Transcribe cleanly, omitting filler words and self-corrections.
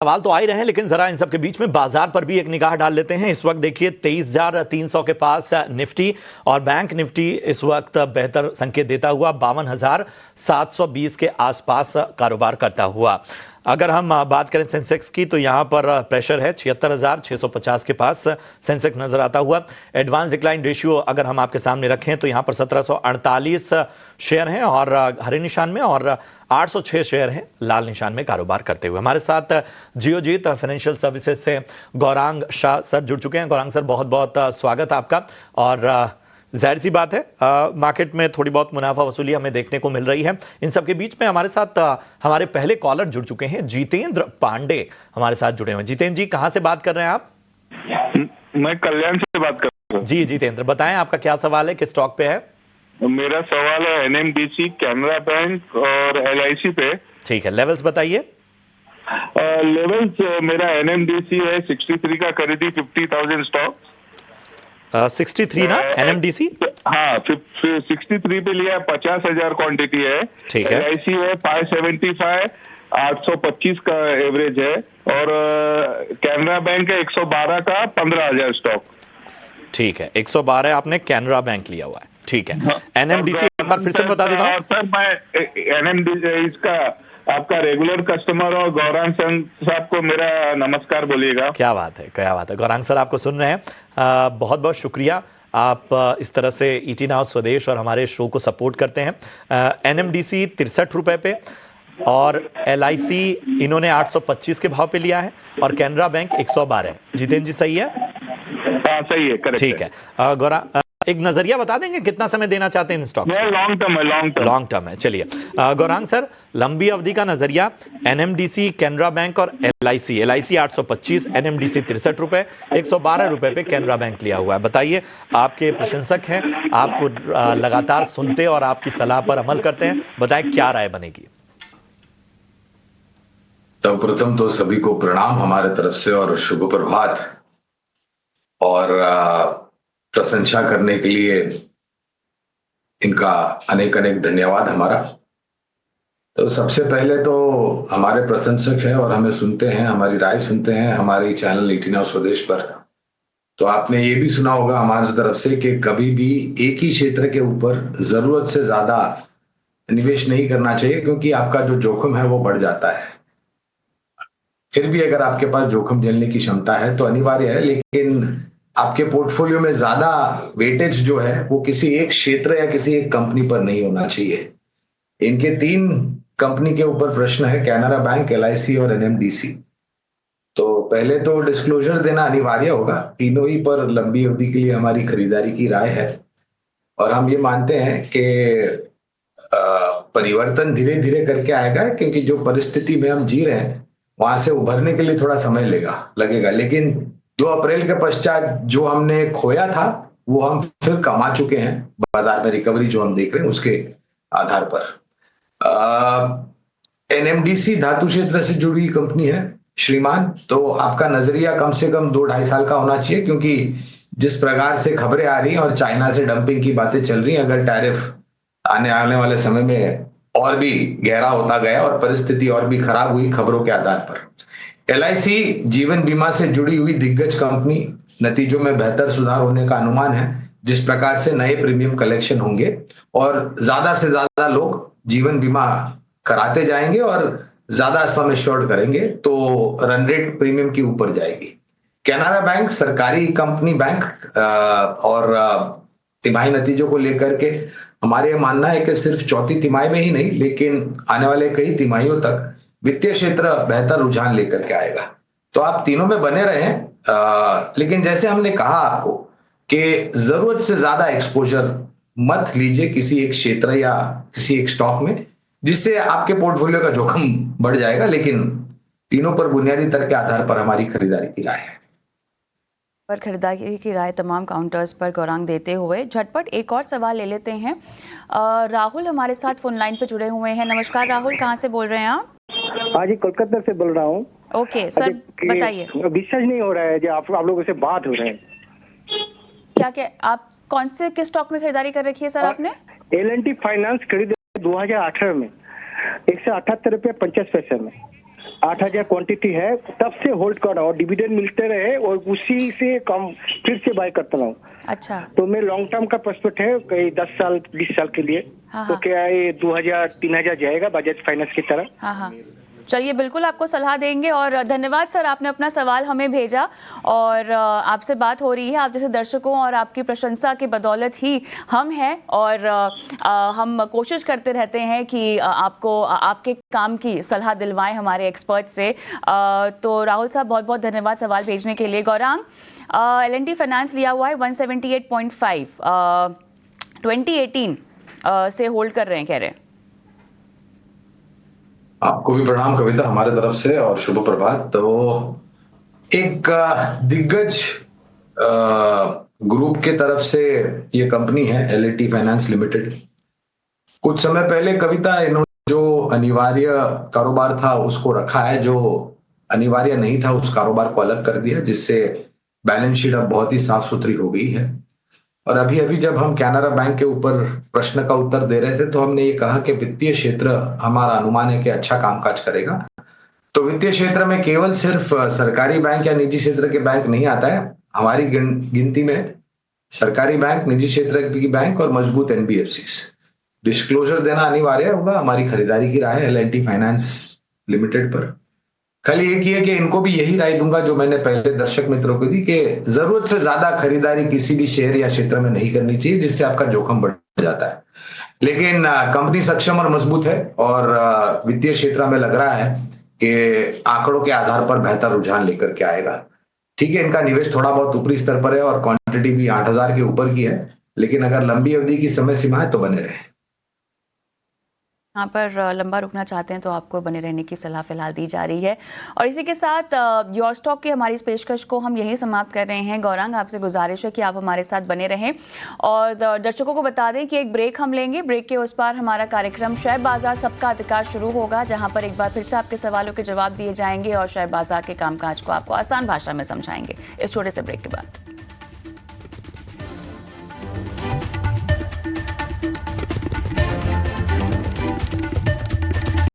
सवाल तो आ ही रहे हैं, लेकिन जरा इन सब के बीच में बाजार पर भी एक निगाह डाल लेते हैं। इस वक्त देखिए 23,300 के पास निफ्टी और बैंक निफ्टी इस वक्त बेहतर संकेत देता हुआ 52,720 के आसपास कारोबार करता हुआ। अगर हम बात करें सेंसेक्स की तो यहाँ पर प्रेशर है 76,650 के पास सेंसेक्स नजर आता हुआ। एडवांस डिक्लाइन रेशियो अगर हम आपके सामने रखें तो यहाँ पर 1748 शेयर हैं और हरे निशान में, और 806 शेयर हैं लाल निशान में कारोबार करते हुए। हमारे साथ जियोजीत फाइनेंशियल सर्विसेज से गौरांग शाह सर जुड़ चुके हैं। गौरांग सर, बहुत बहुत स्वागत आपका। और जाहिर सी बात है मार्केट में थोड़ी बहुत मुनाफा वसूली हमें देखने को मिल रही है। इन सब के बीच में हमारे साथ हमारे पहले कॉलर जुड़ चुके हैं, जितेंद्र पांडे हमारे साथ जुड़े हुए हैं। जितेंद्र जी, कहां से बात कर रहे हैं आप? मैं कल्याण से बात कर रहा हूं। जी जितेंद्र, बताएं आपका क्या सवाल है, किस स्टॉक पे है? मेरा सवाल है एनएमडीसी, कैनरा बैंक और एलआईसी पे। ठीक है, लेवल्स बताइए। लेवल्स मेरा एनएमडीसी है 63 का खरीदी 50,000 स्टॉक। 63 ना एनएमडीसी? हाँ, 63 पे लिया, 50,000 क्वांटिटी है। ठीक है। एलआईसी है 575, 825 का एवरेज है। और कैनरा बैंक है 112 का 15,000 स्टॉक। ठीक है, 112 आपने कैनरा बैंक लिया हुआ है। ठीक है। एनएमडीसी एक बार फिर से बता देता हूँ सर। मैं एनएमडीसी इसका आपका रेगुलर कस्टमर और गौरांग साहब को मेरा नमस्कार बोलिएगा। क्या बात है, क्या बात है। गौरांग सर आपको सुन रहे हैं, बहुत बहुत शुक्रिया। आप इस तरह से ईटी नाउ स्वदेश और हमारे शो को सपोर्ट करते हैं। एनएमडीसी 63 रुपए पे और एलआईसी इन्होंने 825 के भाव पे लिया है और कैनरा बैंक 112। जितेंद्र जी सही है? हाँ सही है, करेक्ट। ठीक है। गौरांग एक नजरिया बता देंगे कितना समय देना चाहते हैं इन स्टॉक्स? लॉन्ग टर्म है, लॉन्ग टर्म है। चलिए गौरांग सर, लंबी अवधि का नजरिया एनएमडीसी, कैनरा बैंक और एलआईसी 825, एनएमडीसी 63 रुपए, 112 रुपए पे कैनरा बैंक लिया हुआ है। बताइए, आपके प्रशंसक हैं, आपको लगातार सुनते और आपकी सलाह पर अमल करते हैं, बताएं क्या राय बनेगी? तो प्रथम तो सभी को प्रणाम हमारे तरफ से और शुभ प्रभात, और प्रशंसा करने के लिए इनका अनेक अनेक धन्यवाद हमारा। तो सबसे पहले तो हमारे प्रशंसक हैं और हमें सुनते हैं, हमारी राय सुनते हैं हमारे चैनल ईटी नाउ स्वदेश पर। तो आपने ये भी सुना होगा हमारी तरफ से कि कभी भी एक ही क्षेत्र के ऊपर जरूरत से ज्यादा निवेश नहीं करना चाहिए, क्योंकि आपका जो जोखिम है वो बढ़ जाता है। फिर भी अगर आपके पास जोखिम झेलने की क्षमता है तो अनिवार्य है, लेकिन आपके पोर्टफोलियो में ज्यादा वेटेज जो है वो किसी एक क्षेत्र या किसी एक कंपनी पर नहीं होना चाहिए। इनके 3 कंपनी के ऊपर प्रश्न है, कैनरा बैंक, एलआईसी और एनएमडीसी। तो पहले तो डिस्क्लोजर देना अनिवार्य होगा। तीनों ही पर लंबी अवधि के लिए हमारी खरीदारी की राय है और हम ये मानते हैं कि परिवर्तन धीरे धीरे करके आएगा, क्योंकि जो परिस्थिति में हम जी रहे हैं वहां से उभरने के लिए थोड़ा समय लगेगा। लेकिन 2 अप्रैल के पश्चात जो हमने खोया था वो हम फिर कमा चुके हैं। बाजार में रिकवरी जो हम देख रहे हैं उसके आधार पर। एनएमडीसी धातु क्षेत्र से जुड़ी कंपनी है श्रीमान, तो आपका नजरिया कम से कम 2-2.5 साल का होना चाहिए, क्योंकि जिस प्रकार से खबरें आ रही हैं और चाइना से डंपिंग की बातें चल रही हैं, अगर टैरिफ आने वाले समय में और भी गहरा होता गया और परिस्थिति और भी खराब हुई खबरों के आधार पर। एलआईसी जीवन बीमा से जुड़ी हुई दिग्गज कंपनी, नतीजों में बेहतर सुधार होने का अनुमान है जिस प्रकार से नए प्रीमियम कलेक्शन होंगे और ज्यादा से ज्यादा लोग जीवन बीमा कराते जाएंगे और ज्यादा सम एश्योर्ड करेंगे, तो रन रेट प्रीमियम की ऊपर जाएगी। कैनरा बैंक सरकारी कंपनी बैंक और तिमाही नतीजों को लेकर के हमारे मानना है कि सिर्फ चौथी तिमाही में ही नहीं, लेकिन आने वाले कई तिमाहियों तक वित्तीय क्षेत्र बेहतर रुझान लेकर के आएगा। तो आप तीनों में बने रहें, लेकिन जैसे हमने कहा आपको कि जरूरत से ज्यादा एक्सपोजर मत लीजिए किसी एक क्षेत्र या किसी एक स्टॉक में, जिससे आपके पोर्टफोलियो का जोखिम बढ़ जाएगा। लेकिन तीनों पर बुनियादी तर्क के आधार पर हमारी खरीदारी की राय है। पर खरीदारी की राय तमाम काउंटर्स पर गौरांग देते हुए झटपट एक और सवाल ले लेते हैं। राहुल हमारे साथ फोन लाइन पे जुड़े हुए हैं। नमस्कार राहुल, कहाँ से बोल रहे हैं आप? हाँ जी, कोलकाता से बोल रहा हूँ। ओके सर, बताइए। विश्वास नहीं हो रहा है जो आप लोगों से बात हो रहे हैं। क्या आप कौन से किस स्टॉक में खरीदारी कर रखी है सर आपने? L&T फाइनेंस खरीदे 2018 में 178 रुपये 50 पैसे में। 8,000 क्वांटिटी है, तब से होल्ड कर रहा हूँ। डिविडेंड मिलते रहे और उसी से कम फिर से बाय करता रहा हूँ। अच्छा, तो मैं लॉन्ग टर्म का प्रोस्पेक्ट है कई 10 साल 20 साल के लिए। हाँ, तो हाँ। क्या ये 2,000-3,000 जाएगा बजाज फाइनेंस की तरह? हाँ हाँ, चलिए बिल्कुल आपको सलाह देंगे। और धन्यवाद सर, आपने अपना सवाल हमें भेजा और आपसे बात हो रही है। आप जैसे दर्शकों और आपकी प्रशंसा की बदौलत ही हम हैं और हम कोशिश करते रहते हैं कि आपको आपके काम की सलाह दिलवाएं हमारे एक्सपर्ट से। तो राहुल साहब बहुत बहुत धन्यवाद सवाल भेजने के लिए। गौरांग, L&T फाइनेंस लिया हुआ है 178.5, 2018 से होल्ड कर रहे हैं, कह रहे हैं। आपको भी प्रणाम कविता हमारे तरफ से और शुभ प्रभात। तो एक दिग्गज ग्रुप के तरफ से ये कंपनी है L&T फाइनेंस लिमिटेड। कुछ समय पहले कविता इन्होंने जो अनिवार्य कारोबार था उसको रखा है, जो अनिवार्य नहीं था उस कारोबार को अलग कर दिया, जिससे बैलेंस शीट अब बहुत ही साफ सुथरी हो गई है। और अभी अभी जब हम कैनरा बैंक के ऊपर प्रश्न का उत्तर दे रहे थे तो हमने ये कहा कि वित्तीय क्षेत्र हमारा अनुमान है कि अच्छा कामकाज करेगा। तो वित्तीय क्षेत्र में केवल सिर्फ सरकारी बैंक या निजी क्षेत्र के बैंक नहीं आता है। हमारी गिनती में सरकारी बैंक, निजी क्षेत्र की बैंक और मजबूत NBFCs। डिस्क्लोजर देना अनिवार्य होगा। हमारी खरीदारी की राय है L&T फाइनेंस लिमिटेड पर। खाली एक ही है कि इनको भी यही राय दूंगा जो मैंने पहले दर्शक मित्रों को दी कि जरूरत से ज्यादा खरीदारी किसी भी शेयर या क्षेत्र में नहीं करनी चाहिए, जिससे आपका जोखिम बढ़ जाता है। लेकिन कंपनी सक्षम और मजबूत है और वित्तीय क्षेत्र में लग रहा है कि आंकड़ों के आधार पर बेहतर रुझान लेकर के आएगा। ठीक है, इनका निवेश थोड़ा बहुत ऊपरी स्तर पर है और क्वांटिटी भी 8,000 के ऊपर की है, लेकिन अगर लंबी अवधि की समय सीमा है तो बने रहे। यहाँ पर लंबा रुकना चाहते हैं तो आपको बने रहने की सलाह फिलहाल दी जा रही है। और इसी के साथ योर स्टॉक की हमारी इस पेशकश को हम यहीं समाप्त कर रहे हैं। गौरांग, आपसे गुजारिश है कि आप हमारे साथ बने रहें और दर्शकों को बता दें कि एक ब्रेक हम लेंगे। ब्रेक के उस पार हमारा कार्यक्रम शेयर बाजार सबका अधिकार शुरू होगा, जहां पर एक बार फिर से आपके सवालों के जवाब दिए जाएंगे और शेयर बाजार के कामकाज को आपको आसान भाषा में समझाएंगे इस छोटे से ब्रेक के बाद।